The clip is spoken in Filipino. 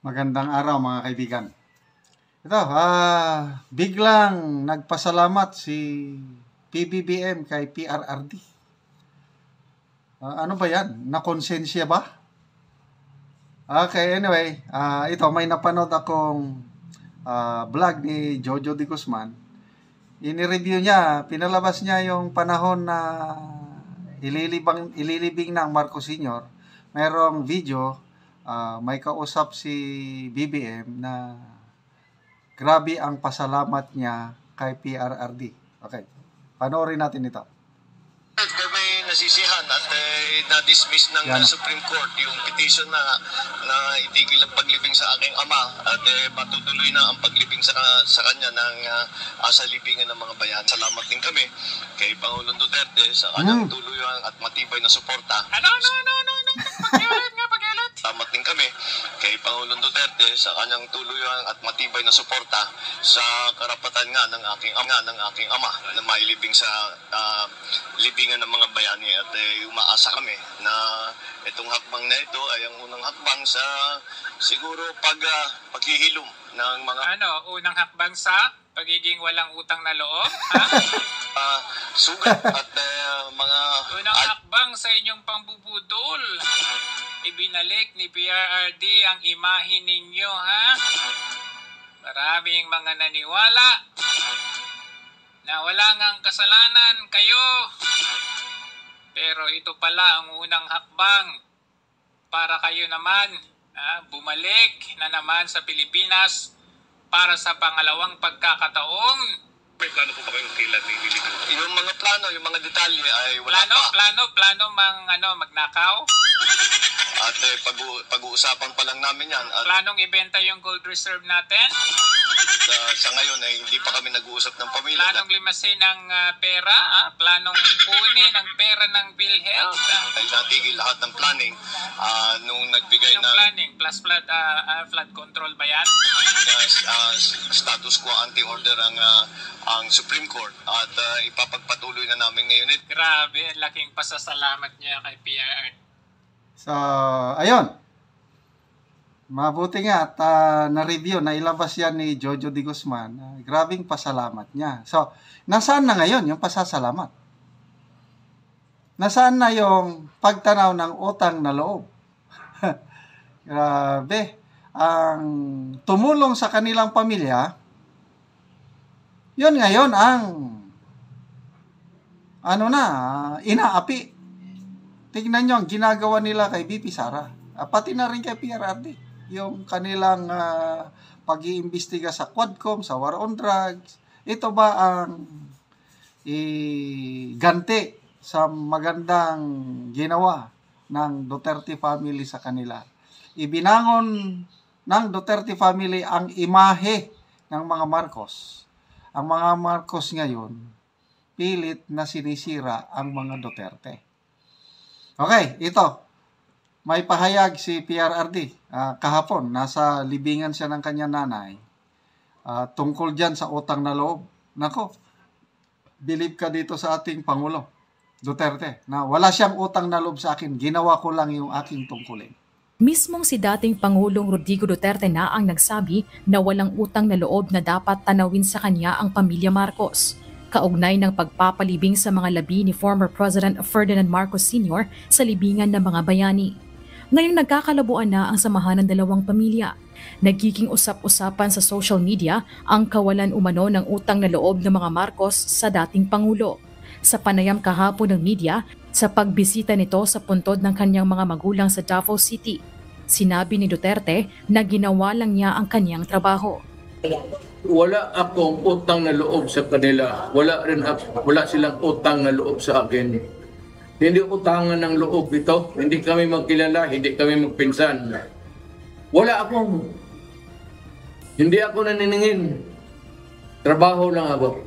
Magandang araw mga kaibigan. Ito, biglang nagpasalamat si PBBM kay PRRD. Ano ba yan? Nakonsensya ba? Okay, anyway, ito may napanood akong vlog ni Jojo de Guzman. Ini-review niya, pinalabas niya yung panahon na ililibing ng Marcos Sr. Merong video, may kausap si BBM na grabe ang pasalamat niya kay PRRD. Okay, panoorin natin ito. May nasisihan at na-dismiss ng Supreme Court yung petition na itigil ang paglibing sa aking ama at matutuloy na ang paglibing sa kanya ng sa libingan ng mga bayan. Salamat din kami kay Pangulong Duterte sa kanyang tuluyang at matibay na suporta. Salamat din kami kay Pangulong Duterte sa kanyang tuluyang at matibay na suporta sa karapatan nga ng aking ama na mailibing sa libingan ng mga bayani at umaasa kami na itong hakbang na ito ay ang unang hakbang sa siguro paghihilom ng mga unang hakbang sa pagiging walang utang na loob, sugat at mga unang hakbang sa inyong pambubudol. Ibinalik ni PRRD ang imahe ninyo, Maraming mga naniwala na wala ngang kasalanan kayo. Pero ito pala ang unang hakbang para kayo naman bumalik na naman sa Pilipinas para sa pangalawang pagkakataong. May plano po ba kayong kailan nililibing? Yung mga plano, yung mga detalye ay wala Plano magnakaw? At pag-uusapan pa lang namin yan. At planong ibenta yung gold reserve natin? Sa ngayon ay hindi pa kami nag-uusap ng pamilya. Planong limasin ng pera? Planong kunin ng pera ng PhilHealth? Ay natigil lahat ng planning nung nagbigay ng planning plus flood control ba yan? Status quo anti-order ang Supreme Court at ipapagpatuloy na namin ngayon ito. Grabe, laking pasasalamat niya kay PRRD. So, ayun. Mabuti nga at na-review, nailabas yan ni Jojo de Guzman. Grabing pasalamat niya. So, nasaan na ngayon yung pasasalamat? Nasaan na yung pagtanaw ng utang na loob? Grabe. Ang tumulong sa kanilang pamilya, yun ngayon ang inaapi. Tignan nyo ang ginagawa nila kay BP Sara. Pati na rin kay PRRD. Yung kanilang pag-iimbestiga sa Quadcom, sa War on Drugs. Ito ba ang ganti sa magandang ginawa ng Duterte family sa kanila? Ibinangon ng Duterte family ang imahe ng mga Marcos. Ang mga Marcos ngayon, pilit na sinisira ang mga Duterte. Okay, ito. May pahayag si PRRD. Kahapon, nasa libingan siya ng kanyang nanay. Tungkol dyan sa utang na loob. Nako, believe ka dito sa ating Pangulo, Duterte, na wala siyang utang na loob sa akin. Ginawa ko lang yung aking tungkulin. Mismong si dating Pangulong Rodrigo Duterte na ang nagsabi na walang utang na loob na dapat tanawin sa kanya ang pamilya Marcos. Kaugnay ng pagpapalibing sa mga labi ni former President Ferdinand Marcos Sr. sa libingan ng mga bayani. Ngayong nagkakalabuan na ang samahan ng dalawang pamilya. Nagiging usap-usapan sa social media ang kawalan umano ng utang na loob ng mga Marcos sa dating Pangulo. Sa panayam kahapon ng media, sa pagbisita nito sa puntod ng kanyang mga magulang sa Davao City, sinabi ni Duterte na ginawa lang niya ang kanyang trabaho. Wala akong utang na loob sa kanila. Wala silang utang na loob sa akin. Hindi utangan ng loob ito. Hindi kami magkilala, hindi kami magpinsan. Hindi ako naniningin. Trabaho lang ako.